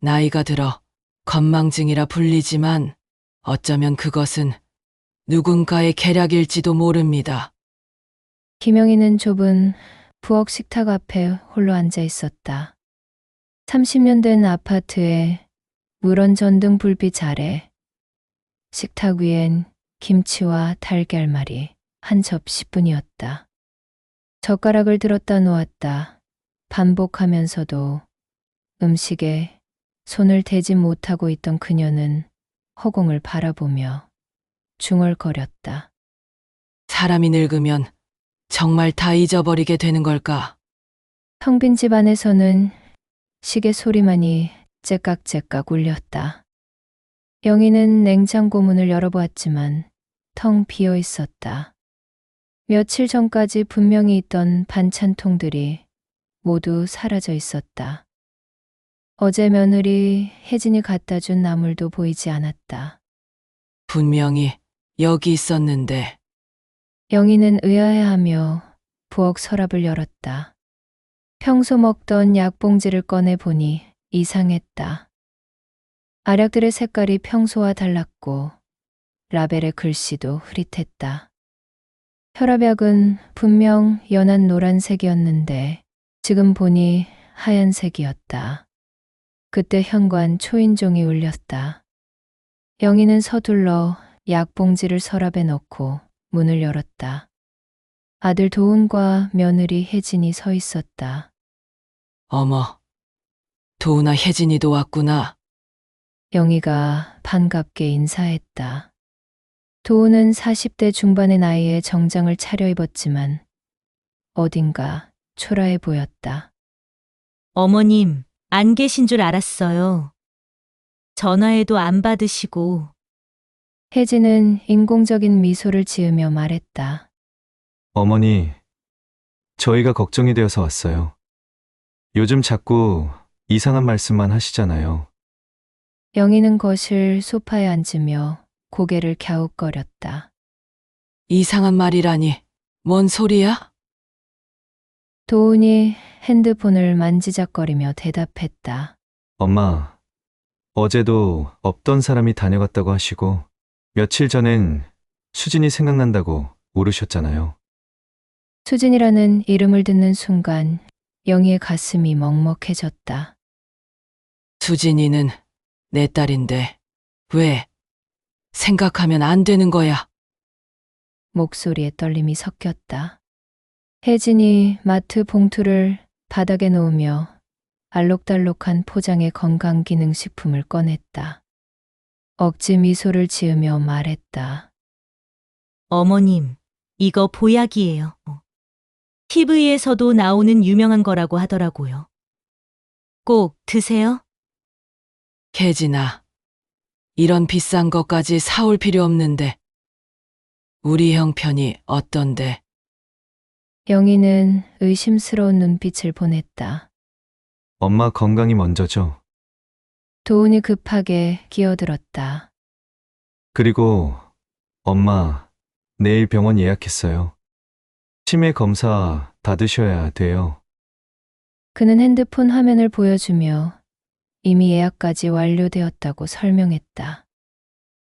나이가 들어 건망증이라 불리지만 어쩌면 그것은 누군가의 계략일지도 모릅니다. 김영희는 좁은 부엌 식탁 앞에 홀로 앉아 있었다. 30년 된 아파트에 무런 전등 불빛 아래 식탁 위엔 김치와 달걀말이 한 접시뿐이었다. 젓가락을 들었다 놓았다 반복하면서도 음식에 손을 대지 못하고 있던 그녀는 허공을 바라보며 중얼거렸다. 사람이 늙으면 정말 다 잊어버리게 되는 걸까? 텅 빈 집 안에서는 시계 소리만이 째깍째깍 울렸다. 영희는 냉장고 문을 열어보았지만 텅 비어 있었다. 며칠 전까지 분명히 있던 반찬통들이 모두 사라져 있었다. 어제 며느리 혜진이 갖다 준 나물도 보이지 않았다. 분명히 여기 있었는데. 영희는 의아해하며 부엌 서랍을 열었다. 평소 먹던 약봉지를 꺼내 보니 이상했다. 알약들의 색깔이 평소와 달랐고 라벨의 글씨도 흐릿했다. 혈압약은 분명 연한 노란색이었는데 지금 보니 하얀색이었다. 그때 현관 초인종이 울렸다. 영희는 서둘러 약봉지를 서랍에 넣고 문을 열었다. 아들 도훈과 며느리 혜진이 서 있었다. 어머, 도훈아 혜진이도 왔구나. 영희가 반갑게 인사했다. 도훈은 40대 중반의 나이에 정장을 차려입었지만 어딘가 초라해 보였다. 어머님, 안 계신 줄 알았어요. 전화해도 안 받으시고. 혜진은 인공적인 미소를 지으며 말했다. 어머니, 저희가 걱정이 되어서 왔어요. 요즘 자꾸 이상한 말씀만 하시잖아요. 영희는 거실 소파에 앉으며 고개를 갸웃거렸다. 이상한 말이라니, 뭔 소리야? 도훈이 핸드폰을 만지작거리며 대답했다. 엄마, 어제도 없던 사람이 다녀갔다고 하시고, 며칠 전엔 수진이 생각난다고 울으셨잖아요. 수진이라는 이름을 듣는 순간 영희의 가슴이 먹먹해졌다. 수진이는 내 딸인데 왜 생각하면 안 되는 거야? 목소리에 떨림이 섞였다. 혜진이 마트 봉투를 바닥에 놓으며 알록달록한 포장의 건강기능식품을 꺼냈다. 억지 미소를 지으며 말했다. 어머님, 이거 보약이에요. TV에서도 나오는 유명한 거라고 하더라고요. 꼭 드세요. 혜진아, 이런 비싼 것까지 사올 필요 없는데. 우리 형편이 어떤데? 영희는 의심스러운 눈빛을 보냈다. 엄마 건강이 먼저죠. 도훈이 급하게 끼어들었다. 그리고 엄마, 내일 병원 예약했어요. 치매 검사 받으셔야 돼요. 그는 핸드폰 화면을 보여주며 이미 예약까지 완료되었다고 설명했다.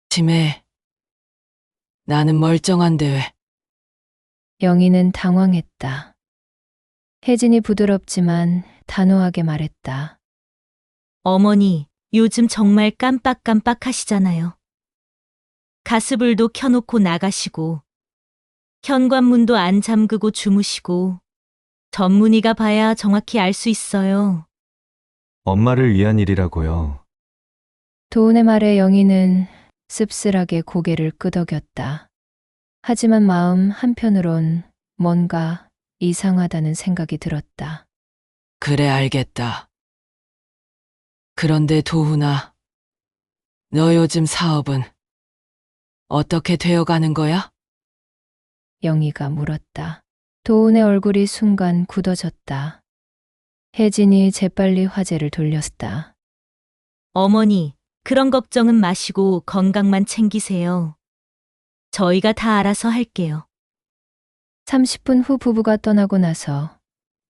치매. 나는 멀쩡한데 왜? 영희는 당황했다. 혜진이 부드럽지만 단호하게 말했다. 어머니, 요즘 정말 깜빡깜빡 하시잖아요. 가스불도 켜놓고 나가시고, 현관문도 안 잠그고 주무시고, 전문의가 봐야 정확히 알 수 있어요. 엄마를 위한 일이라고요. 도훈의 말에 영희는 씁쓸하게 고개를 끄덕였다. 하지만 마음 한편으론 뭔가 이상하다는 생각이 들었다. 그래 알겠다. 그런데 도훈아, 너 요즘 사업은 어떻게 되어가는 거야? 영희가 물었다. 도훈의 얼굴이 순간 굳어졌다. 혜진이 재빨리 화제를 돌렸다. 어머니, 그런 걱정은 마시고 건강만 챙기세요. 저희가 다 알아서 할게요. 30분 후 부부가 떠나고 나서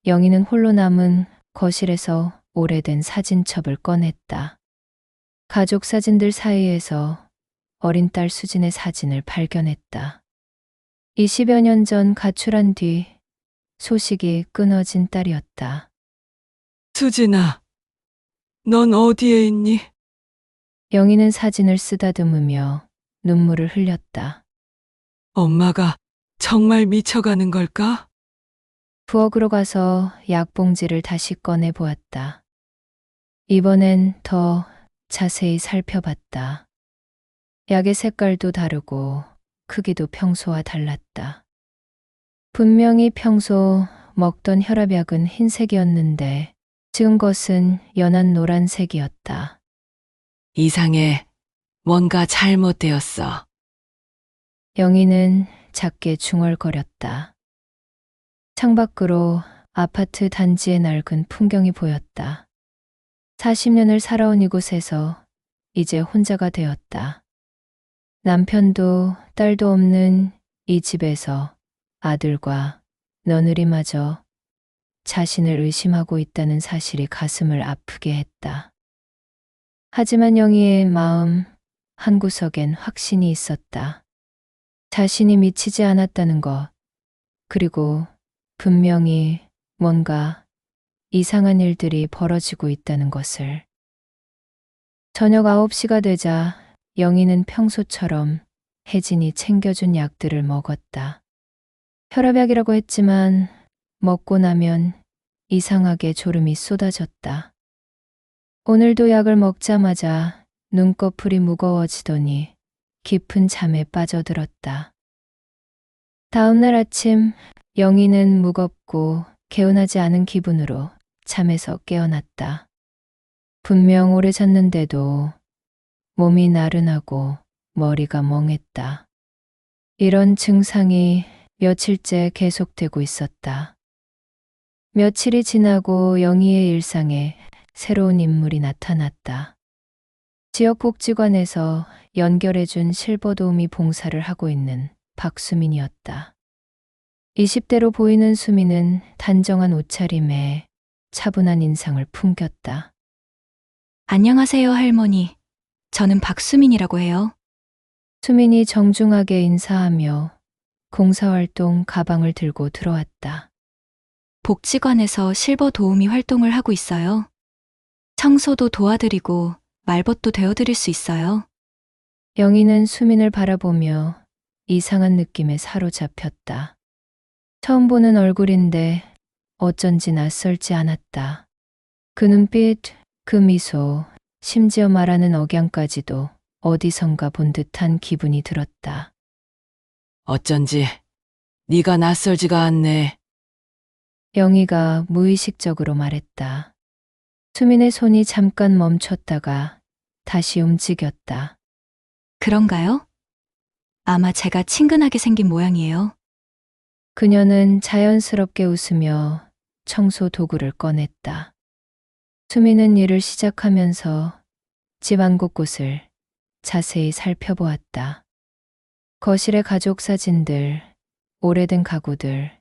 영희는 홀로 남은 거실에서 오래된 사진첩을 꺼냈다. 가족 사진들 사이에서 어린 딸 수진의 사진을 발견했다. 20여 년 전 가출한 뒤 소식이 끊어진 딸이었다. 수진아, 넌 어디에 있니? 영희는 사진을 쓰다듬으며 눈물을 흘렸다. 엄마가 정말 미쳐가는 걸까? 부엌으로 가서 약봉지를 다시 꺼내 보았다. 이번엔 더 자세히 살펴봤다. 약의 색깔도 다르고 크기도 평소와 달랐다. 분명히 평소 먹던 혈압약은 흰색이었는데 지금 것은 연한 노란색이었다. 이상해. 뭔가 잘못되었어. 영희는 작게 중얼거렸다. 창밖으로 아파트 단지의 낡은 풍경이 보였다. 40년을 살아온 이곳에서 이제 혼자가 되었다. 남편도 딸도 없는 이 집에서 아들과 며느리마저 자신을 의심하고 있다는 사실이 가슴을 아프게 했다. 하지만 영희의 마음 한구석엔 확신이 있었다. 자신이 미치지 않았다는 것, 그리고 분명히 뭔가 이상한 일들이 벌어지고 있다는 것을. 저녁 9시가 되자 영희는 평소처럼 혜진이 챙겨준 약들을 먹었다. 혈압약이라고 했지만 먹고 나면 이상하게 졸음이 쏟아졌다. 오늘도 약을 먹자마자 눈꺼풀이 무거워지더니 깊은 잠에 빠져들었다. 다음 날 아침 영희는 무겁고 개운하지 않은 기분으로 잠에서 깨어났다. 분명 오래 잤는데도 몸이 나른하고 머리가 멍했다. 이런 증상이 며칠째 계속되고 있었다. 며칠이 지나고 영희의 일상에 새로운 인물이 나타났다. 지역복지관에서 연결해준 실버도우미 봉사를 하고 있는 박수민이었다. 20대로 보이는 수민은 단정한 옷차림에 차분한 인상을 풍겼다. 안녕하세요, 할머니. 저는 박수민이라고 해요. 수민이 정중하게 인사하며 봉사활동 가방을 들고 들어왔다. 복지관에서 실버 도우미 활동을 하고 있어요. 청소도 도와드리고 말벗도 되어드릴 수 있어요. 영희는 수민을 바라보며 이상한 느낌에 사로잡혔다. 처음 보는 얼굴인데 어쩐지 낯설지 않았다. 그 눈빛, 그 미소, 심지어 말하는 억양까지도 어디선가 본 듯한 기분이 들었다. 어쩐지 네가 낯설지가 않네. 영희가 무의식적으로 말했다. 수민의 손이 잠깐 멈췄다가 다시 움직였다. 그런가요? 아마 제가 친근하게 생긴 모양이에요. 그녀는 자연스럽게 웃으며 청소 도구를 꺼냈다. 수민은 일을 시작하면서 집안 곳곳을 자세히 살펴보았다. 거실의 가족 사진들, 오래된 가구들,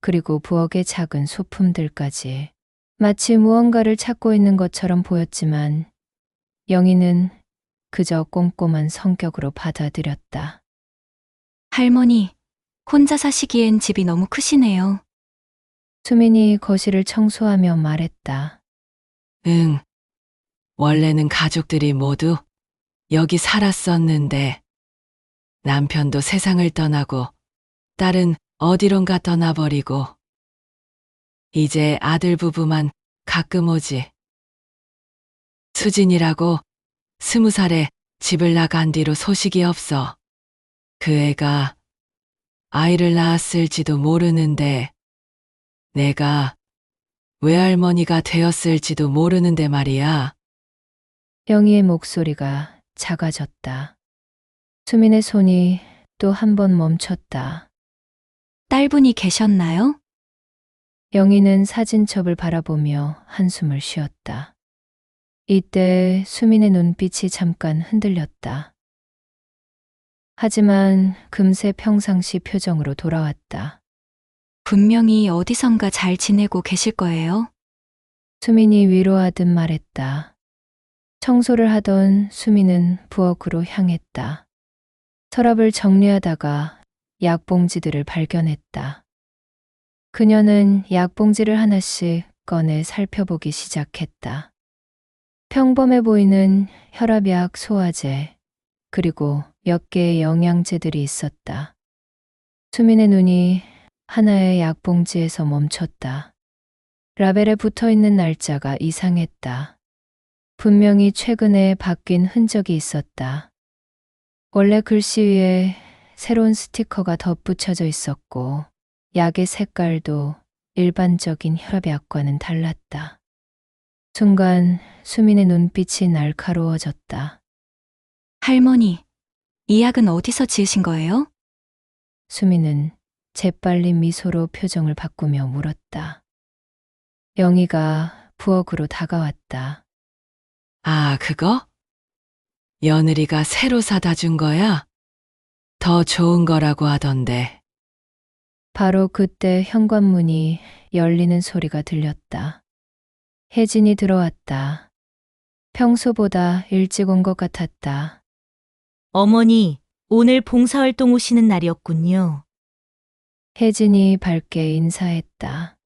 그리고 부엌의 작은 소품들까지 마치 무언가를 찾고 있는 것처럼 보였지만 영희는 그저 꼼꼼한 성격으로 받아들였다. 할머니, 혼자 사시기엔 집이 너무 크시네요. 수민이 거실을 청소하며 말했다. 응. 원래는 가족들이 모두 여기 살았었는데 남편도 세상을 떠나고 딸은 어디론가 떠나버리고 이제 아들 부부만 가끔 오지. 수진이라고 20살에 집을 나간 뒤로 소식이 없어. 그 애가 아이를 낳았을지도 모르는데 내가 외할머니가 되었을지도 모르는데 말이야. 영희의 목소리가 작아졌다. 수민의 손이 또 한 번 멈췄다. 딸분이 계셨나요? 영희는 사진첩을 바라보며 한숨을 쉬었다. 이때 수민의 눈빛이 잠깐 흔들렸다. 하지만 금세 평상시 표정으로 돌아왔다. 분명히 어디선가 잘 지내고 계실 거예요. 수민이 위로하듯 말했다. 청소를 하던 수민은 부엌으로 향했다. 서랍을 정리하다가 약봉지들을 발견했다. 그녀는 약봉지를 하나씩 꺼내 살펴보기 시작했다. 평범해 보이는 혈압약 소화제, 그리고 몇 개의 영양제들이 있었다. 수민의 눈이 하나의 약봉지에서 멈췄다. 라벨에 붙어 있는 날짜가 이상했다. 분명히 최근에 바뀐 흔적이 있었다. 원래 글씨 위에 새로운 스티커가 덧붙여져 있었고, 약의 색깔도 일반적인 혈압약과는 달랐다. 순간 수민의 눈빛이 날카로워졌다. 할머니, 이 약은 어디서 지으신 거예요? 수민은 재빨리 미소로 표정을 바꾸며 물었다. 영희가 부엌으로 다가왔다. 아, 그거? 며느리가 새로 사다 준 거야? 더 좋은 거라고 하던데. 바로 그때 현관문이 열리는 소리가 들렸다. 혜진이 들어왔다. 평소보다 일찍 온 것 같았다. 어머니, 오늘 봉사활동 오시는 날이었군요. 혜진이 밝게 인사했다.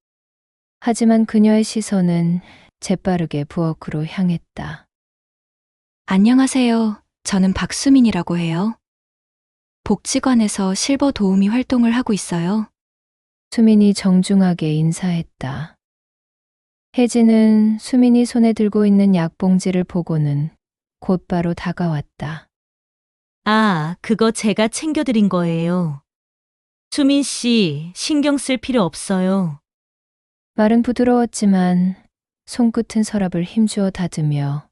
하지만 그녀의 시선은 재빠르게 부엌으로 향했다. 안녕하세요. 저는 박수민이라고 해요. 복지관에서 실버 도우미 활동을 하고 있어요. 수민이 정중하게 인사했다. 혜진은 수민이 손에 들고 있는 약봉지를 보고는 곧바로 다가왔다. 아, 그거 제가 챙겨드린 거예요. 수민 씨, 신경 쓸 필요 없어요. 말은 부드러웠지만 손끝은 서랍을 힘주어 닫으며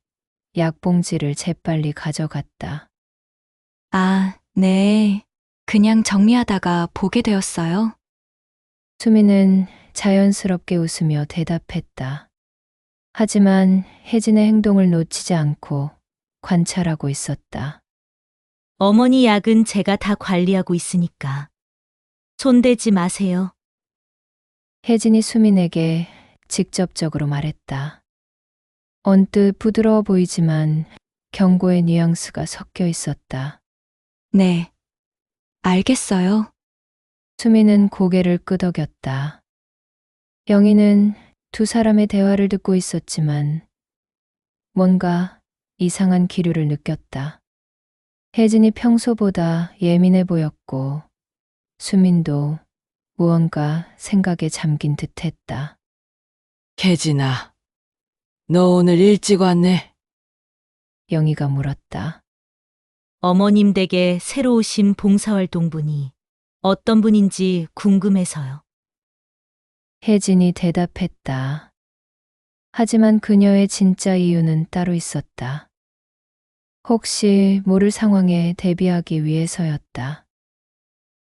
약봉지를 재빨리 가져갔다. 아, 네. 그냥 정리하다가 보게 되었어요. 수민은 자연스럽게 웃으며 대답했다. 하지만 혜진의 행동을 놓치지 않고 관찰하고 있었다. 어머니 약은 제가 다 관리하고 있으니까. 손대지 마세요. 혜진이 수민에게 직접적으로 말했다. 언뜻 부드러워 보이지만 경고의 뉘앙스가 섞여 있었다. 네. 알겠어요. 수민은 고개를 끄덕였다. 영희는 두 사람의 대화를 듣고 있었지만 뭔가 이상한 기류를 느꼈다. 혜진이 평소보다 예민해 보였고 수민도 무언가 생각에 잠긴 듯했다. 혜진아, 너 오늘 일찍 왔네? 영희가 물었다. 어머님 댁에 새로 오신 봉사활동분이 어떤 분인지 궁금해서요. 혜진이 대답했다. 하지만 그녀의 진짜 이유는 따로 있었다. 혹시 모를 상황에 대비하기 위해서였다.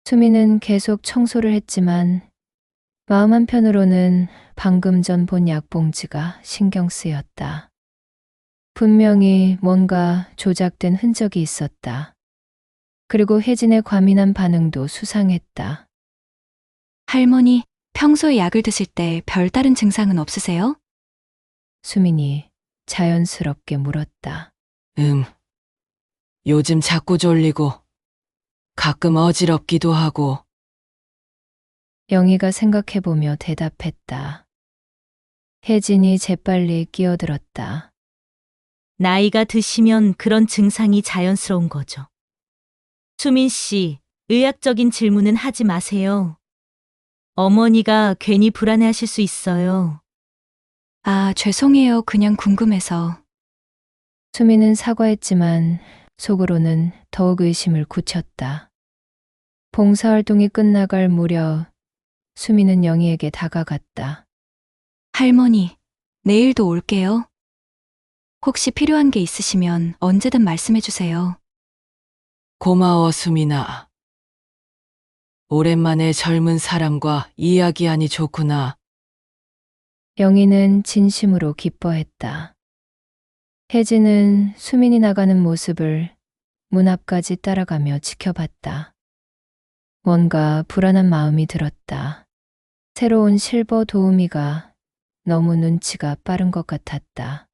수민은 계속 청소를 했지만 마음 한편으로는 방금 전 본 약봉지가 신경 쓰였다. 분명히 뭔가 조작된 흔적이 있었다. 그리고 혜진의 과민한 반응도 수상했다. 할머니, 평소에 약을 드실 때 별다른 증상은 없으세요? 수민이 자연스럽게 물었다. 요즘 자꾸 졸리고 가끔 어지럽기도 하고. 영희가 생각해보며 대답했다. 혜진이 재빨리 끼어들었다. 나이가 드시면 그런 증상이 자연스러운 거죠. 수민 씨, 의학적인 질문은 하지 마세요. 어머니가 괜히 불안해하실 수 있어요. 아, 죄송해요. 그냥 궁금해서. 수민은 사과했지만 속으로는 더욱 의심을 굳혔다. 봉사활동이 끝나갈 무렵 수민은 영희에게 다가갔다. 할머니, 내일도 올게요. 혹시 필요한 게 있으시면 언제든 말씀해 주세요. 고마워, 수민아. 오랜만에 젊은 사람과 이야기하니 좋구나. 영희는 진심으로 기뻐했다. 혜진은 수민이 나가는 모습을 문 앞까지 따라가며 지켜봤다. 뭔가 불안한 마음이 들었다. 새로운 실버 도우미가 너무 눈치가 빠른 것 같았다.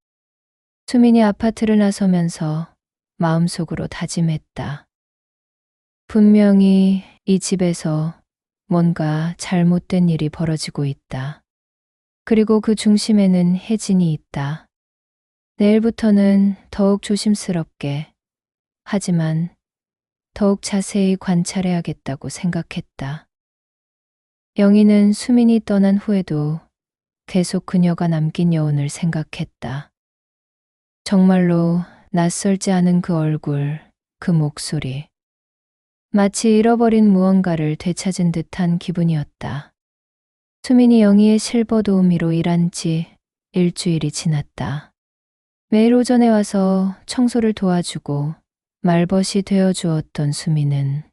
수민이 아파트를 나서면서 마음속으로 다짐했다. 분명히 이 집에서 뭔가 잘못된 일이 벌어지고 있다. 그리고 그 중심에는 혜진이 있다. 내일부터는 더욱 조심스럽게, 하지만 더욱 자세히 관찰해야겠다고 생각했다. 영희는 수민이 떠난 후에도 계속 그녀가 남긴 여운을 생각했다. 정말로 낯설지 않은 그 얼굴, 그 목소리. 마치 잃어버린 무언가를 되찾은 듯한 기분이었다. 수민이 영희의 실버 도우미로 일한 지 일주일이 지났다. 매일 오전에 와서 청소를 도와주고 말벗이 되어 주었던 수민은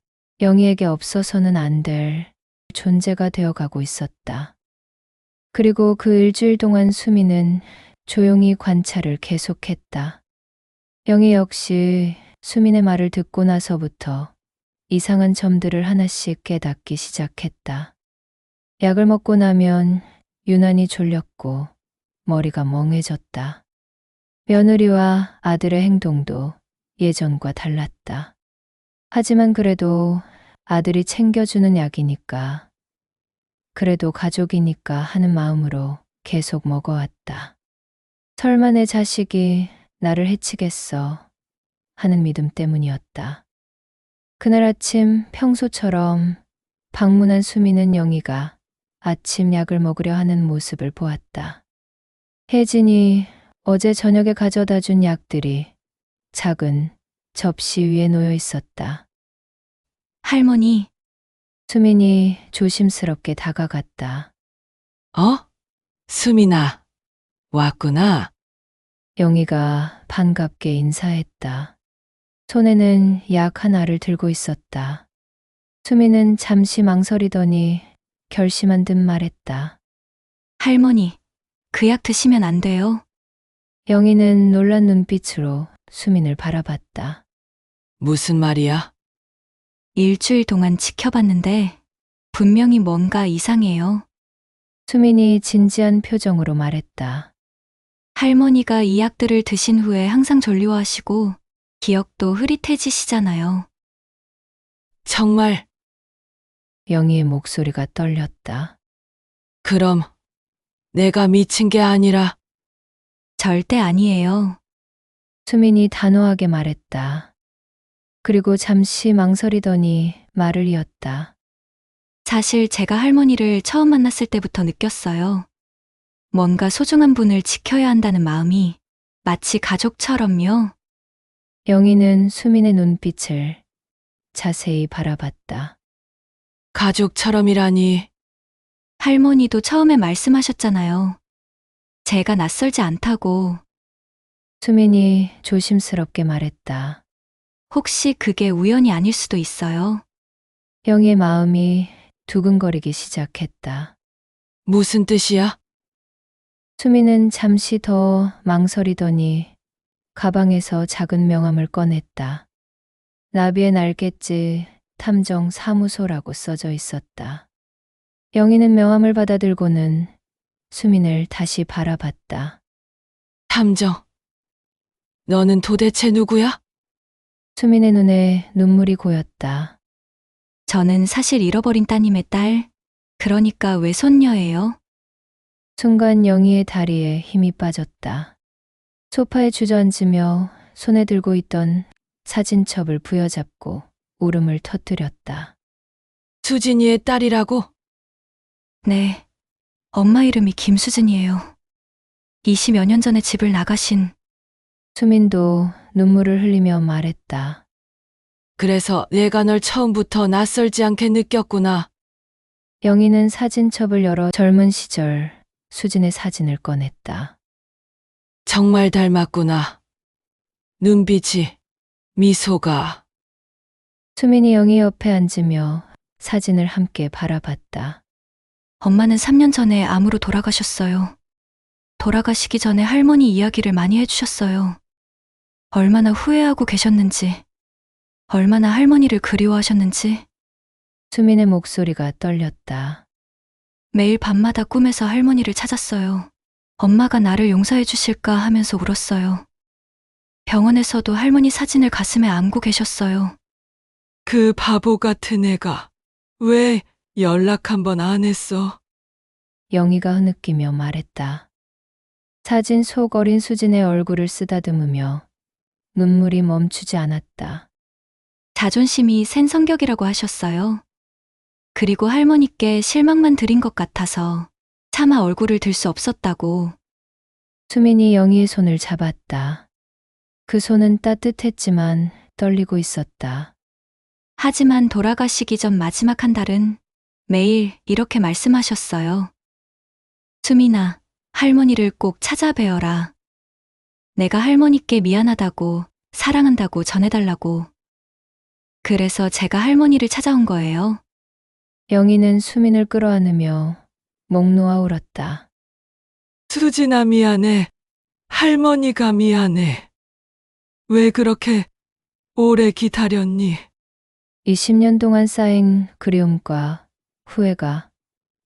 영희에게 없어서는 안 될 존재가 되어가고 있었다. 그리고 그 일주일 동안 수민은 조용히 관찰을 계속했다. 영희 역시 수민의 말을 듣고 나서부터 이상한 점들을 하나씩 깨닫기 시작했다. 약을 먹고 나면 유난히 졸렸고 머리가 멍해졌다. 며느리와 아들의 행동도 예전과 달랐다. 하지만 그래도 아들이 챙겨주는 약이니까, 그래도 가족이니까 하는 마음으로 계속 먹어왔다. 설마 내 자식이 나를 해치겠어 하는 믿음 때문이었다. 그날 아침 평소처럼 방문한 수민은 영희가 아침 약을 먹으려 하는 모습을 보았다. 혜진이 어제 저녁에 가져다 준 약들이 작은 접시 위에 놓여 있었다. 할머니, 수민이 조심스럽게 다가갔다. 수민아, 왔구나. 영희가 반갑게 인사했다. 손에는 약 하나를 들고 있었다. 수민은 잠시 망설이더니 결심한 듯 말했다. 할머니, 그 약 드시면 안 돼요. 영희는 놀란 눈빛으로 수민을 바라봤다. 무슨 말이야? 일주일 동안 지켜봤는데 분명히 뭔가 이상해요. 수민이 진지한 표정으로 말했다. 할머니가 이 약들을 드신 후에 항상 졸려하시고 기억도 흐릿해지시잖아요. 정말, 영희의 목소리가 떨렸다. 그럼 내가 미친 게 아니라 절대 아니에요. 수민이 단호하게 말했다. 그리고 잠시 망설이더니 말을 이었다. 사실 제가 할머니를 처음 만났을 때부터 느꼈어요. 뭔가 소중한 분을 지켜야 한다는 마음이 마치 가족처럼요. 영희는 수민의 눈빛을 자세히 바라봤다. 가족처럼이라니. 할머니도 처음에 말씀하셨잖아요. 제가 낯설지 않다고. 수민이 조심스럽게 말했다. 혹시 그게 우연이 아닐 수도 있어요. 영희의 마음이 두근거리기 시작했다. 무슨 뜻이야? 수민은 잠시 더 망설이더니 가방에서 작은 명함을 꺼냈다. 나비의 날갯짓 탐정 사무소라고 써져 있었다. 영희는 명함을 받아들고는 수민을 다시 바라봤다. 탐정, 너는 도대체 누구야? 수민의 눈에 눈물이 고였다. 저는 사실 잃어버린 따님의 딸, 그러니까 외손녀예요. 순간 영희의 다리에 힘이 빠졌다. 소파에 주저앉으며 손에 들고 있던 사진첩을 부여잡고 울음을 터뜨렸다. 수진이의 딸이라고? 네, 엄마 이름이 김수진이에요. 20여 년 전에 집을 나가신. 수민도 눈물을 흘리며 말했다. 그래서 내가 널 처음부터 낯설지 않게 느꼈구나. 영희는 사진첩을 열어 젊은 시절 수진의 사진을 꺼냈다. 정말 닮았구나. 눈빛이, 미소가. 수민이 영희 옆에 앉으며 사진을 함께 바라봤다. 엄마는 3년 전에 암으로 돌아가셨어요. 돌아가시기 전에 할머니 이야기를 많이 해주셨어요. 얼마나 후회하고 계셨는지, 얼마나 할머니를 그리워하셨는지. 수민의 목소리가 떨렸다. 매일 밤마다 꿈에서 할머니를 찾았어요. 엄마가 나를 용서해 주실까 하면서 울었어요. 병원에서도 할머니 사진을 가슴에 안고 계셨어요. 그 바보 같은 애가 왜 연락 한번 안 했어? 영희가 흐느끼며 말했다. 사진 속 어린 수진의 얼굴을 쓰다듬으며 눈물이 멈추지 않았다. 자존심이 센 성격이라고 하셨어요. 그리고 할머니께 실망만 드린 것 같아서 차마 얼굴을 들 수 없었다고. 수민이 영희의 손을 잡았다. 그 손은 따뜻했지만 떨리고 있었다. 하지만 돌아가시기 전 마지막 한 달은 매일 이렇게 말씀하셨어요. 수민아, 할머니를 꼭 찾아뵈어라. 내가 할머니께 미안하다고, 사랑한다고 전해달라고. 그래서 제가 할머니를 찾아온 거예요. 영희는 수민을 끌어안으며 목 놓아 울었다. 수진아, 미안해. 할머니가 미안해. 왜 그렇게 오래 기다렸니? 20년 동안 쌓인 그리움과 후회가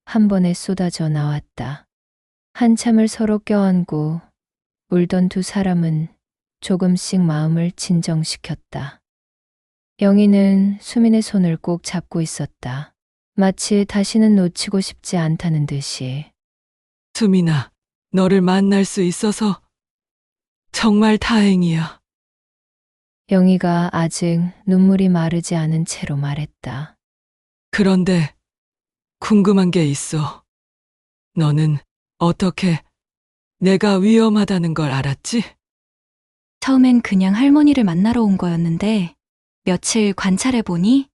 한 번에 쏟아져 나왔다. 한참을 서로 껴안고 울던 두 사람은 조금씩 마음을 진정시켰다. 영희는 수민의 손을 꼭 잡고 있었다. 마치 다시는 놓치고 싶지 않다는 듯이. 수민아, 너를 만날 수 있어서 정말 다행이야. 영희가 아직 눈물이 마르지 않은 채로 말했다. 그런데 궁금한 게 있어. 너는 어떻게 내가 위험하다는 걸 알았지? 처음엔 그냥 할머니를 만나러 온 거였는데 며칠 관찰해보니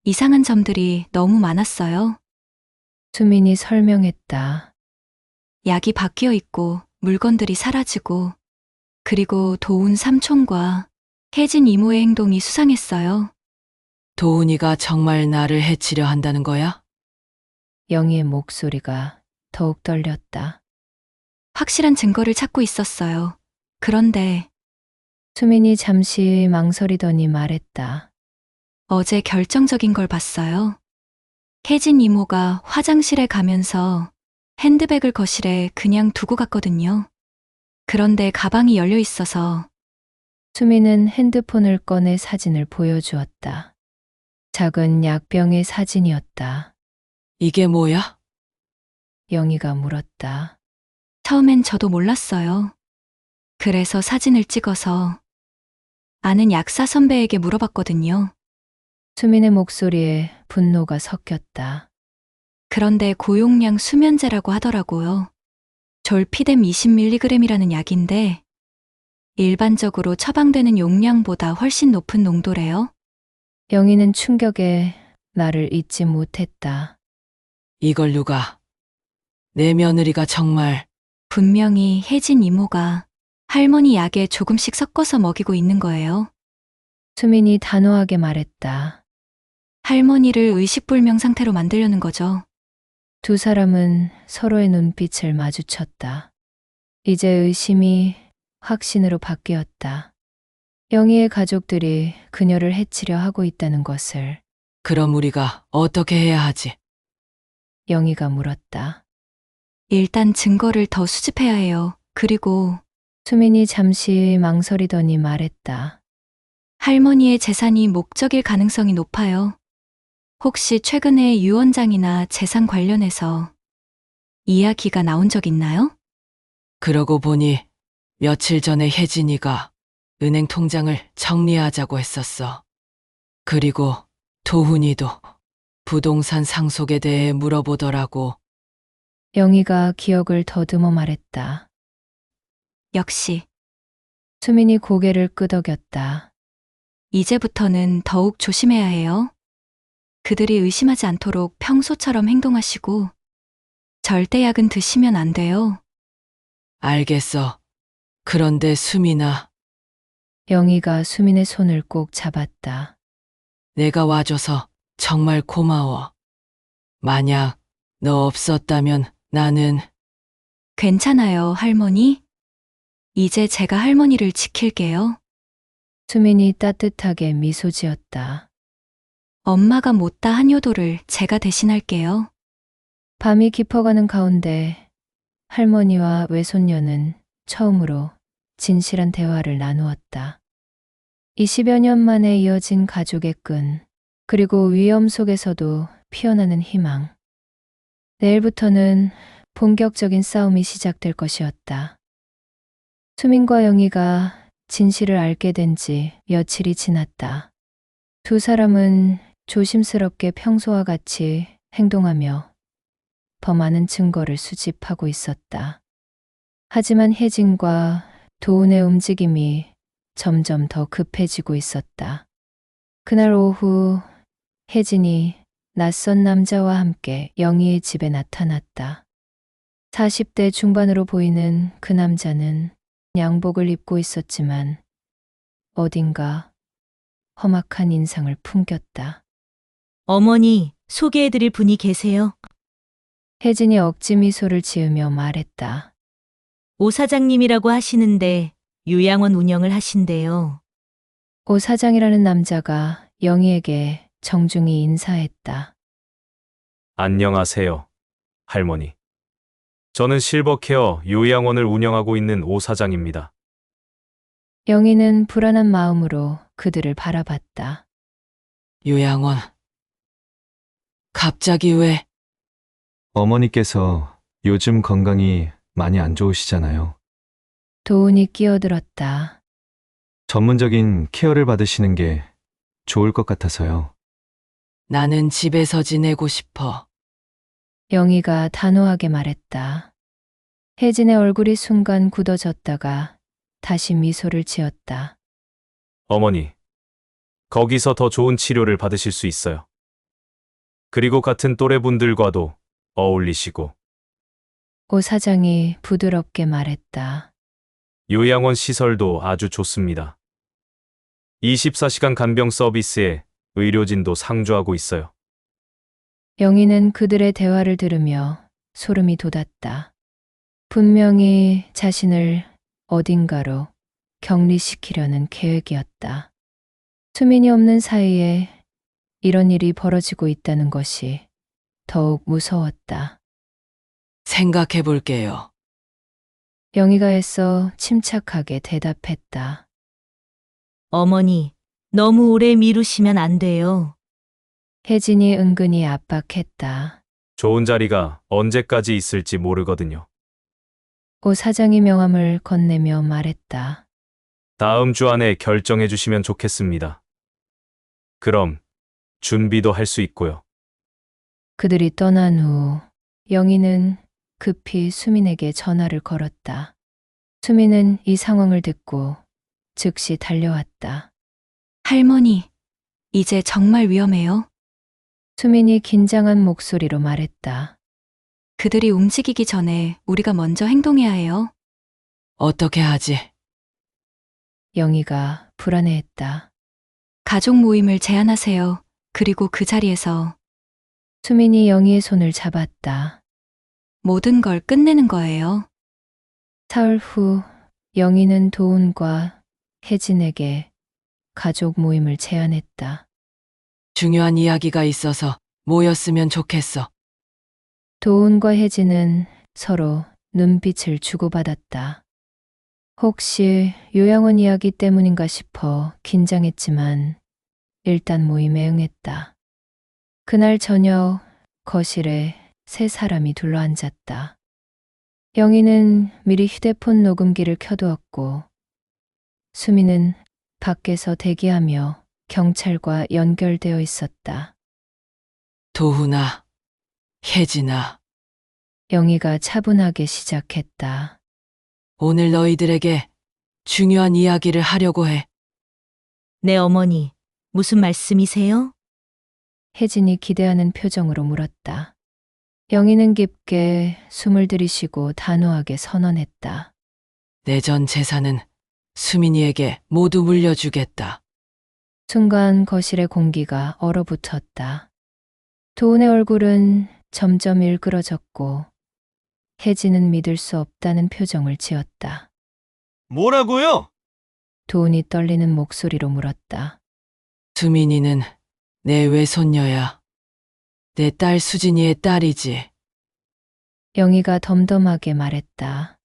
이상한 점들이 너무 많았어요. 수민이 설명했다. 약이 바뀌어 있고 물건들이 사라지고 그리고 도훈 삼촌과 혜진 이모의 행동이 수상했어요. 도훈이가 정말 나를 해치려 한다는 거야? 영희의 목소리가 더욱 떨렸다. 확실한 증거를 찾고 있었어요. 그런데 수민이 잠시 망설이더니 말했다. 어제 결정적인 걸 봤어요. 혜진 이모가 화장실에 가면서 핸드백을 거실에 그냥 두고 갔거든요. 그런데 가방이 열려 있어서 수민은 핸드폰을 꺼내 사진을 보여주었다. 작은 약병의 사진이었다. 이게 뭐야? 영희가 물었다. 처음엔 저도 몰랐어요. 그래서 사진을 찍어서 아는 약사 선배에게 물어봤거든요. 수민의 목소리에 분노가 섞였다. 그런데 고용량 수면제라고 하더라고요. 졸피뎀 20mg이라는 약인데 일반적으로 처방되는 용량보다 훨씬 높은 농도래요. 영희는 충격에 나를 잊지 못했다. 이걸 누가? 내 며느리가 정말. 분명히 혜진 이모가 할머니 약에 조금씩 섞어서 먹이고 있는 거예요. 수민이 단호하게 말했다. 할머니를 의식불명 상태로 만들려는 거죠. 두 사람은 서로의 눈빛을 마주쳤다. 이제 의심이 확신으로 바뀌었다. 영희의 가족들이 그녀를 해치려 하고 있다는 것을. 그럼 우리가 어떻게 해야 하지? 영희가 물었다. 일단 증거를 더 수집해야 해요. 그리고 수민이 잠시 망설이더니 말했다. 할머니의 재산이 목적일 가능성이 높아요. 혹시 최근에 유언장이나 재산 관련해서 이야기가 나온 적 있나요? 그러고 보니 며칠 전에 혜진이가 은행 통장을 정리하자고 했었어. 그리고 도훈이도 부동산 상속에 대해 물어보더라고. 영희가 기억을 더듬어 말했다. 역시 수민이 고개를 끄덕였다. 이제부터는 더욱 조심해야 해요. 그들이 의심하지 않도록 평소처럼 행동하시고 절대 약은 드시면 안 돼요. 알겠어. 그런데 수민아, 영희가 수민의 손을 꼭 잡았다. 내가 와줘서 정말 고마워. 만약 너 없었다면 나는. 괜찮아요, 할머니. 이제 제가 할머니를 지킬게요. 수민이 따뜻하게 미소 지었다. 엄마가 못다 한 효도를 제가 대신할게요. 밤이 깊어가는 가운데 할머니와 외손녀는 처음으로 진실한 대화를 나누었다. 20여 년 만에 이어진 가족의 끈, 그리고 위험 속에서도 피어나는 희망. 내일부터는 본격적인 싸움이 시작될 것이었다. 수민과 영희가 진실을 알게 된 지 며칠이 지났다. 두 사람은 조심스럽게 평소와 같이 행동하며 더 많은 증거를 수집하고 있었다. 하지만 혜진과 도훈의 움직임이 점점 더 급해지고 있었다. 그날 오후 혜진이 낯선 남자와 함께 영희의 집에 나타났다. 40대 중반으로 보이는 그 남자는 양복을 입고 있었지만 어딘가 험악한 인상을 풍겼다. 어머니, 소개해드릴 분이 계세요. 혜진이 억지 미소를 지으며 말했다. 오 사장님이라고 하시는데 요양원 운영을 하신대요. 오 사장이라는 남자가 영희에게 정중히 인사했다. 안녕하세요, 할머니. 저는 실버케어 요양원을 운영하고 있는 오 사장입니다. 영희는 불안한 마음으로 그들을 바라봤다. 요양원. 갑자기 왜? 어머니께서 요즘 건강이 많이 안 좋으시잖아요. 도훈이 끼어들었다. 전문적인 케어를 받으시는 게 좋을 것 같아서요. 나는 집에서 지내고 싶어. 영희가 단호하게 말했다. 혜진의 얼굴이 순간 굳어졌다가 다시 미소를 지었다. 어머니, 거기서 더 좋은 치료를 받으실 수 있어요. 그리고 같은 또래분들과도 어울리시고, 오 사장이 부드럽게 말했다. 요양원 시설도 아주 좋습니다. 24시간 간병 서비스에 의료진도 상주하고 있어요. 영희는 그들의 대화를 들으며 소름이 돋았다. 분명히 자신을 어딘가로 격리시키려는 계획이었다. 수민이 없는 사이에 이런 일이 벌어지고 있다는 것이 더욱 무서웠다. 생각해 볼게요. 영희가 애써 침착하게 대답했다. 어머니, 너무 오래 미루시면 안 돼요. 혜진이 은근히 압박했다. 좋은 자리가 언제까지 있을지 모르거든요. 오 사장이 명함을 건네며 말했다. 다음 주 안에 결정해 주시면 좋겠습니다. 그럼 준비도 할 수 있고요. 그들이 떠난 후 영희는 급히 수민에게 전화를 걸었다. 수민은 이 상황을 듣고 즉시 달려왔다. 할머니, 이제 정말 위험해요. 수민이 긴장한 목소리로 말했다. 그들이 움직이기 전에 우리가 먼저 행동해야 해요. 어떻게 하지? 영희가 불안해했다. 가족 모임을 제안하세요. 그리고 그 자리에서 수민이 영희의 손을 잡았다. 모든 걸 끝내는 거예요. 사흘 후 영희는 도훈과 혜진에게 가족 모임을 제안했다. 중요한 이야기가 있어서 모였으면 좋겠어. 도훈과 혜진은 서로 눈빛을 주고받았다. 혹시 요양원 이야기 때문인가 싶어 긴장했지만 일단 모임에 응했다. 그날 저녁 거실에 세 사람이 둘러앉았다. 영희는 미리 휴대폰 녹음기를 켜두었고 수미는 밖에서 대기하며 경찰과 연결되어 있었다. 도훈아, 혜진아, 영희가 차분하게 시작했다. 오늘 너희들에게 중요한 이야기를 하려고 해. 네, 어머니. 무슨 말씀이세요? 혜진이 기대하는 표정으로 물었다. 영희는 깊게 숨을 들이쉬고 단호하게 선언했다. 내 전 재산은 수민이에게 모두 물려주겠다. 순간 거실의 공기가 얼어붙었다. 도훈의 얼굴은 점점 일그러졌고 혜진은 믿을 수 없다는 표정을 지었다. 뭐라고요? 도훈이 떨리는 목소리로 물었다. 수민이는 내 외손녀야. 내 딸 수진이의 딸이지. 영희가 덤덤하게 말했다.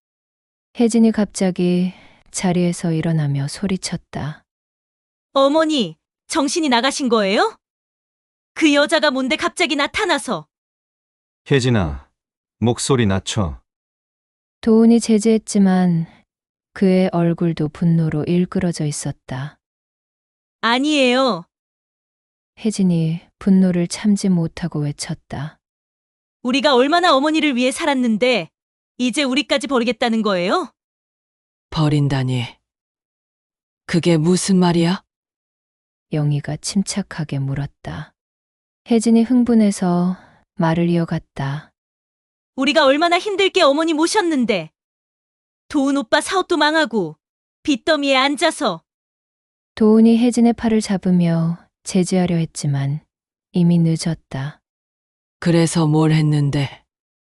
혜진이 갑자기 자리에서 일어나며 소리쳤다. 어머니, 정신이 나가신 거예요? 그 여자가 뭔데 갑자기 나타나서. 혜진아, 목소리 낮춰. 도훈이 제지했지만 그의 얼굴도 분노로 일그러져 있었다. 아니에요. 혜진이 분노를 참지 못하고 외쳤다. 우리가 얼마나 어머니를 위해 살았는데 이제 우리까지 버리겠다는 거예요? 버린다니. 그게 무슨 말이야? 영희가 침착하게 물었다. 혜진이 흥분해서 말을 이어갔다. 우리가 얼마나 힘들게 어머니 모셨는데. 도훈 오빠 사업도 망하고 빚더미에 앉아서. 도훈이 혜진의 팔을 잡으며 제지하려 했지만 이미 늦었다. 그래서 뭘 했는데?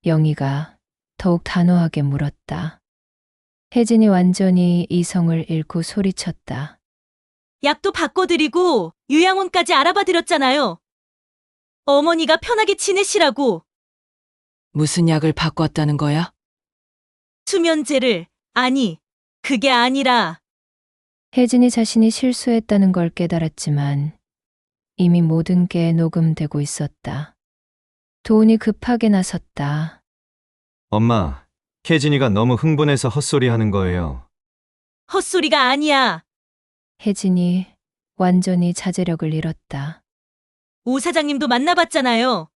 영희가 더욱 단호하게 물었다. 혜진이 완전히 이성을 잃고 소리쳤다. 약도 바꿔드리고 요양원까지 알아봐드렸잖아요. 어머니가 편하게 지내시라고. 무슨 약을 바꿨다는 거야? 수면제를. 아니, 그게 아니라. 혜진이 자신이 실수했다는 걸 깨달았지만 이미 모든 게 녹음되고 있었다. 도훈이 급하게 나섰다. 엄마, 혜진이가 너무 흥분해서 헛소리 하는 거예요. 헛소리가 아니야. 혜진이 완전히 자제력을 잃었다. 오 사장님도 만나봤잖아요.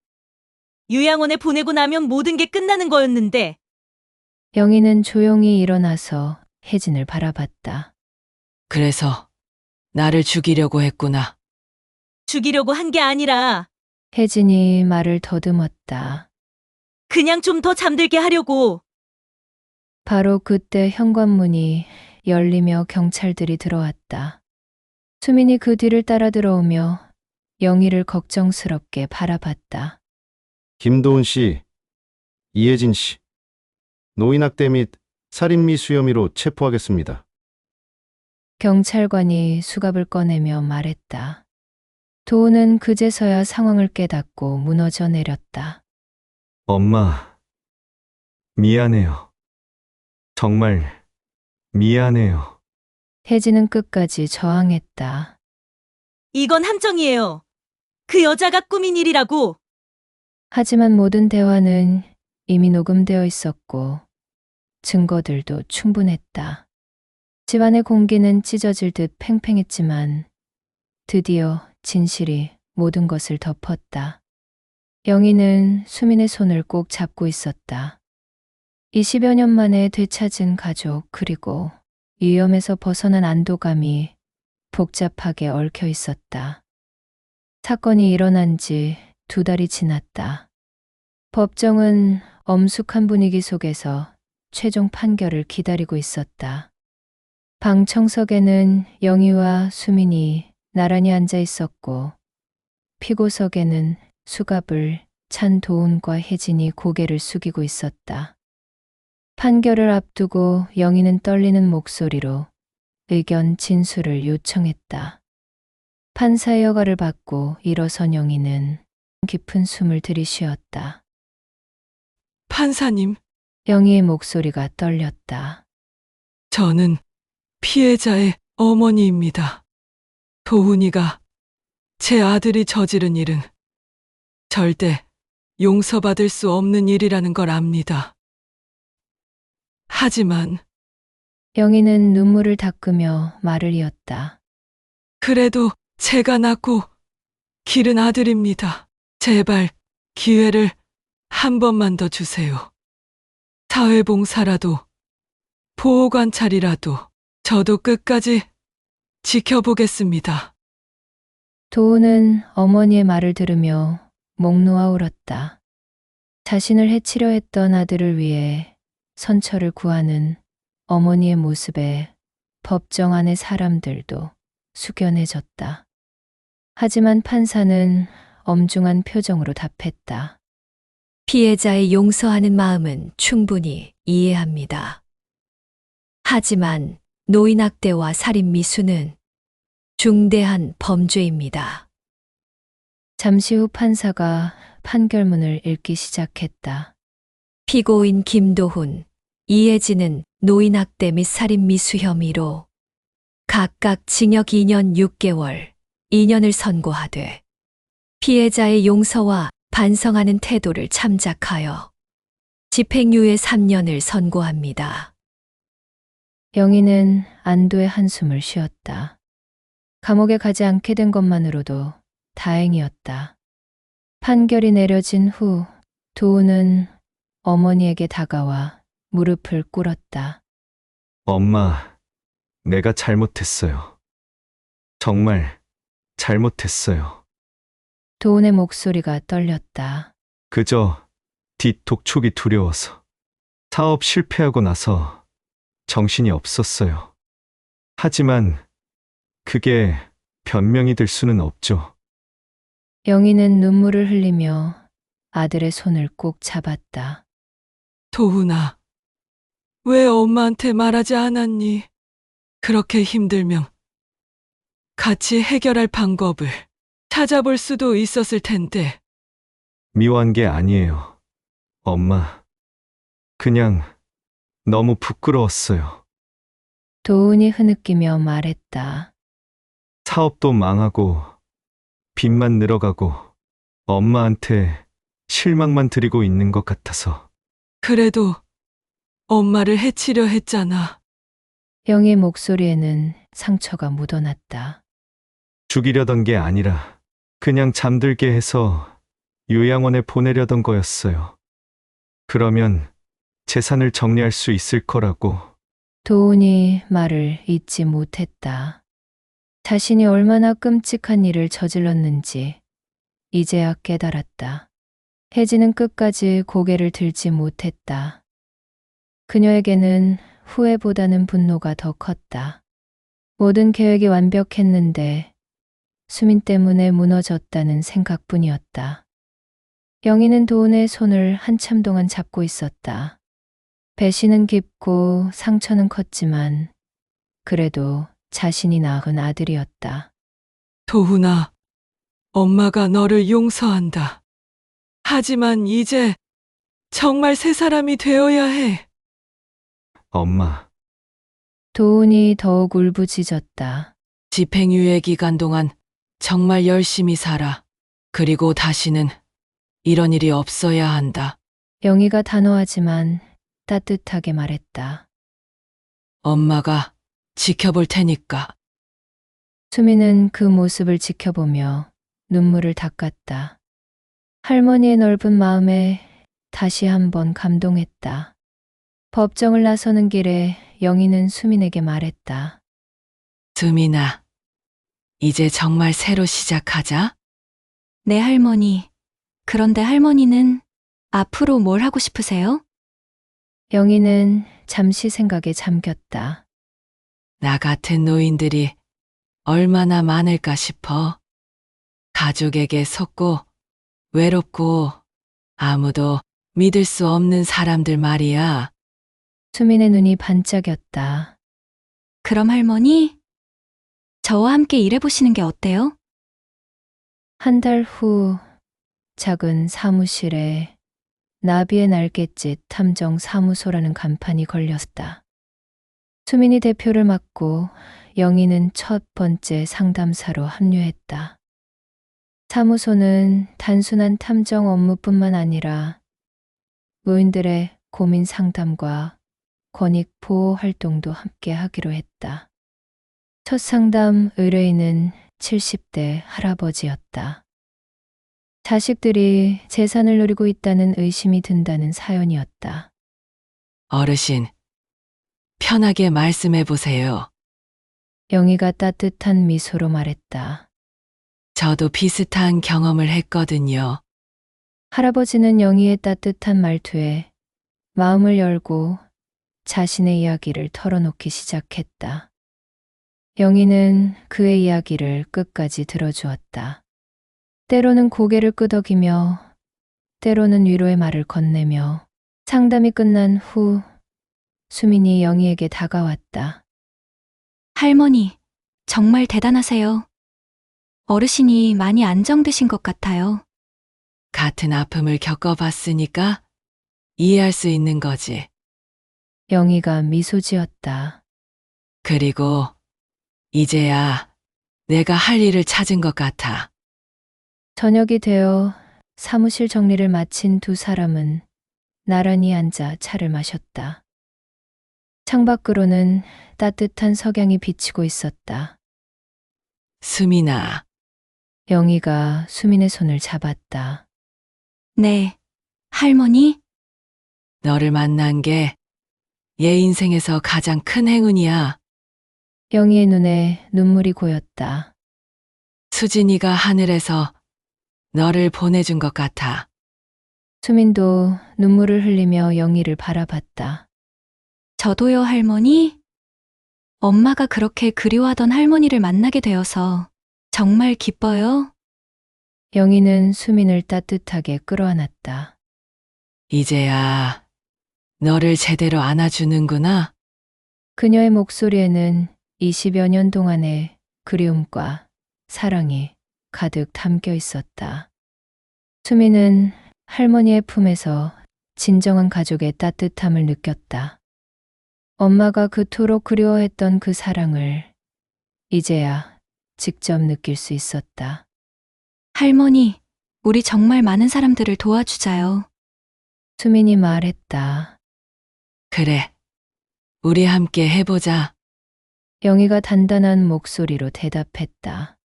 요양원에 보내고 나면 모든 게 끝나는 거였는데. 영희는 조용히 일어나서 혜진을 바라봤다. 그래서 나를 죽이려고 했구나. 죽이려고 한 게 아니라 혜진이 말을 더듬었다. 그냥 좀 더 잠들게 하려고. 바로 그때 현관문이 열리며 경찰들이 들어왔다. 수민이 그 뒤를 따라 들어오며 영희를 걱정스럽게 바라봤다. 김도훈 씨, 이혜진 씨, 노인학대 및 살인미수 혐의로 체포하겠습니다. 경찰관이 수갑을 꺼내며 말했다. 도훈은 그제서야 상황을 깨닫고 무너져 내렸다. 엄마, 미안해요. 정말 미안해요. 혜진은 끝까지 저항했다. 이건 함정이에요. 그 여자가 꾸민 일이라고. 하지만 모든 대화는 이미 녹음되어 있었고 증거들도 충분했다. 집안의 공기는 찢어질 듯 팽팽했지만 드디어 진실이 모든 것을 덮었다. 영희는 수민의 손을 꼭 잡고 있었다. 20여 년 만에 되찾은 가족 그리고 위험에서 벗어난 안도감이 복잡하게 얽혀 있었다. 사건이 일어난 지 2달이 지났다. 법정은 엄숙한 분위기 속에서 최종 판결을 기다리고 있었다. 방청석에는 영희와 수민이 나란히 앉아 있었고 피고석에는 수갑을 찬 도훈과 혜진이 고개를 숙이고 있었다. 판결을 앞두고 영희는 떨리는 목소리로 의견 진술을 요청했다. 판사의 허가를 받고 일어선 영희는 깊은 숨을 들이쉬었다. 판사님, 영희의 목소리가 떨렸다. 저는 피해자의 어머니입니다. 도훈이가 제 아들이 저지른 일은 절대 용서받을 수 없는 일이라는 걸 압니다. 하지만 영희는 눈물을 닦으며 말을 이었다. 그래도 제가 낳고 기른 아들입니다. 제발 기회를 한 번만 더 주세요. 사회봉사라도 보호관찰이라도 저도 끝까지 지켜보겠습니다. 도훈은 어머니의 말을 들으며 목 놓아 울었다. 자신을 해치려 했던 아들을 위해 선처를 구하는 어머니의 모습에 법정 안의 사람들도 숙연해졌다. 하지만 판사는 엄중한 표정으로 답했다. 피해자의 용서하는 마음은 충분히 이해합니다. 하지만 노인학대와 살인미수는 중대한 범죄입니다. 잠시 후 판사가 판결문을 읽기 시작했다. 피고인 김도훈, 이혜진은 노인학대 및 살인미수 혐의로 각각 징역 2년 6개월, 2년을 선고하되 피해자의 용서와 반성하는 태도를 참작하여 집행유예 3년을 선고합니다. 영희는 안도의 한숨을 쉬었다. 감옥에 가지 않게 된 것만으로도 다행이었다. 판결이 내려진 후 도우는 어머니에게 다가와 무릎을 꿇었다. 엄마, 내가 잘못했어요. 정말 잘못했어요. 도운의 목소리가 떨렸다. 그저 뒤독촉이 두려워서. 사업 실패하고 나서 정신이 없었어요. 하지만 그게 변명이 될 수는 없죠. 영희는 눈물을 흘리며 아들의 손을 꼭 잡았다. 도훈아, 왜 엄마한테 말하지 않았니? 그렇게 힘들면 같이 해결할 방법을 찾아볼 수도 있었을 텐데. 미워한 게 아니에요. 엄마, 그냥 너무 부끄러웠어요. 도운이 흐느끼며 말했다. 사업도 망하고 빚만 늘어가고 엄마한테 실망만 드리고 있는 것 같아서. 그래도 엄마를 해치려 했잖아. 영희의 목소리에는 상처가 묻어났다. 죽이려던 게 아니라 그냥 잠들게 해서 요양원에 보내려던 거였어요. 그러면 재산을 정리할 수 있을 거라고. 도운이 말을 잇지 못했다. 자신이 얼마나 끔찍한 일을 저질렀는지 이제야 깨달았다. 혜진은 끝까지 고개를 들지 못했다. 그녀에게는 후회보다는 분노가 더 컸다. 모든 계획이 완벽했는데 수민 때문에 무너졌다는 생각뿐이었다. 영희는 도운의 손을 한참 동안 잡고 있었다. 배신은 깊고 상처는 컸지만 그래도 자신이 낳은 아들이었다. 도훈아, 엄마가 너를 용서한다. 하지만 이제 정말 새 사람이 되어야 해. 엄마, 도운이 더욱 울부짖었다. 집행유예 기간 동안 정말 열심히 살아. 그리고 다시는 이런 일이 없어야 한다. 영희가 단호하지만 따뜻하게 말했다. 엄마가 지켜볼 테니까. 수미는 그 모습을 지켜보며 눈물을 닦았다. 할머니의 넓은 마음에 다시 한번 감동했다. 법정을 나서는 길에 영희는 수민에게 말했다. 수민아, 이제 정말 새로 시작하자. 네, 할머니. 그런데 할머니는 앞으로 뭘 하고 싶으세요? 영희는 잠시 생각에 잠겼다. 나 같은 노인들이 얼마나 많을까 싶어. 가족에게 속고 외롭고 아무도 믿을 수 없는 사람들 말이야. 수민의 눈이 반짝였다. 그럼 할머니, 저와 함께 일해보시는 게 어때요? 한 달 후 작은 사무실에 나비의 날갯짓 탐정 사무소라는 간판이 걸렸다. 수민이 대표를 맡고 영희는 첫 번째 상담사로 합류했다. 사무소는 단순한 탐정 업무뿐만 아니라 노인들의 고민 상담과 권익 보호 활동도 함께 하기로 했다. 첫 상담 의뢰인은 70대 할아버지였다. 자식들이 재산을 노리고 있다는 의심이 든다는 사연이었다. 어르신, 편하게 말씀해 보세요. 영희가 따뜻한 미소로 말했다. 저도 비슷한 경험을 했거든요. 할아버지는 영희의 따뜻한 말투에 마음을 열고 자신의 이야기를 털어놓기 시작했다. 영희는 그의 이야기를 끝까지 들어주었다. 때로는 고개를 끄덕이며, 때로는 위로의 말을 건네며, 상담이 끝난 후 수민이 영희에게 다가왔다. 할머니, 정말 대단하세요. 어르신이 많이 안정되신 것 같아요. 같은 아픔을 겪어봤으니까 이해할 수 있는 거지. 영희가 미소 지었다. 그리고 이제야 내가 할 일을 찾은 것 같아. 저녁이 되어 사무실 정리를 마친 두 사람은 나란히 앉아 차를 마셨다. 창밖으로는 따뜻한 석양이 비치고 있었다. 수민아, 영희가 수민의 손을 잡았다. 네, 할머니? 너를 만난 게 얘 인생에서 가장 큰 행운이야. 영희의 눈에 눈물이 고였다. 수진이가 하늘에서 너를 보내준 것 같아. 수민도 눈물을 흘리며 영희를 바라봤다. 저도요, 할머니? 엄마가 그렇게 그리워하던 할머니를 만나게 되어서 정말 기뻐요. 영희는 수민을 따뜻하게 끌어안았다. 이제야 너를 제대로 안아주는구나. 그녀의 목소리에는 20여 년 동안의 그리움과 사랑이 가득 담겨 있었다. 수민은 할머니의 품에서 진정한 가족의 따뜻함을 느꼈다. 엄마가 그토록 그리워했던 그 사랑을 이제야 직접 느낄 수 있었다. 할머니, 우리 정말 많은 사람들을 도와주자요. 수민이 말했다. 그래, 우리 함께 해보자. 영희가 단단한 목소리로 대답했다.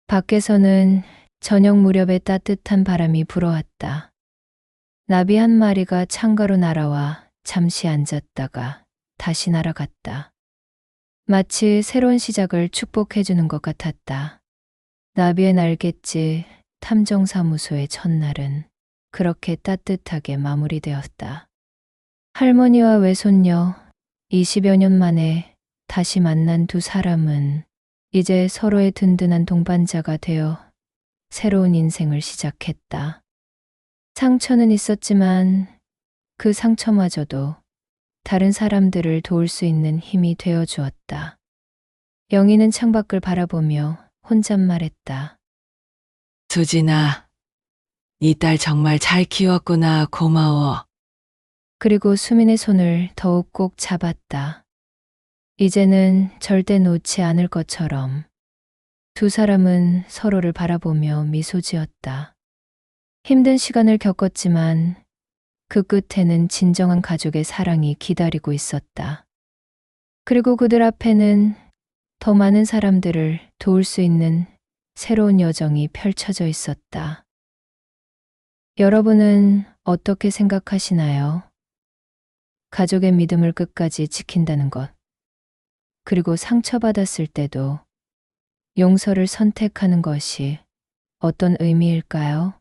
밖에서는 저녁 무렵에 따뜻한 바람이 불어왔다. 나비 한 마리가 창가로 날아와 잠시 앉았다가 다시 날아갔다. 마치 새로운 시작을 축복해주는 것 같았다. 나비의 날갯짓 탐정사무소의 첫날은 그렇게 따뜻하게 마무리되었다. 할머니와 외손녀 20여 년 만에 다시 만난 두 사람은 이제 서로의 든든한 동반자가 되어 새로운 인생을 시작했다. 상처는 있었지만 그 상처마저도 다른 사람들을 도울 수 있는 힘이 되어 주었다. 영희는 창밖을 바라보며 혼잣말했다. 수진아, 네 딸 정말 잘 키웠구나. 고마워. 그리고 수민의 손을 더욱 꼭 잡았다. 이제는 절대 놓지 않을 것처럼. 두 사람은 서로를 바라보며 미소 지었다. 힘든 시간을 겪었지만 그 끝에는 진정한 가족의 사랑이 기다리고 있었다. 그리고 그들 앞에는 더 많은 사람들을 도울 수 있는 새로운 여정이 펼쳐져 있었다. 여러분은 어떻게 생각하시나요? 가족의 믿음을 끝까지 지킨다는 것, 그리고 상처받았을 때도 용서를 선택하는 것이 어떤 의미일까요?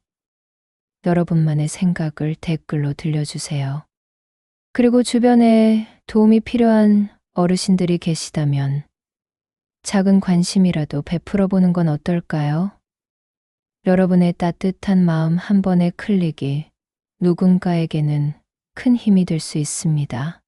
여러분만의 생각을 댓글로 들려주세요. 그리고 주변에 도움이 필요한 어르신들이 계시다면 작은 관심이라도 베풀어 보는 건 어떨까요? 여러분의 따뜻한 마음 한 번의 클릭이 누군가에게는 큰 힘이 될 수 있습니다.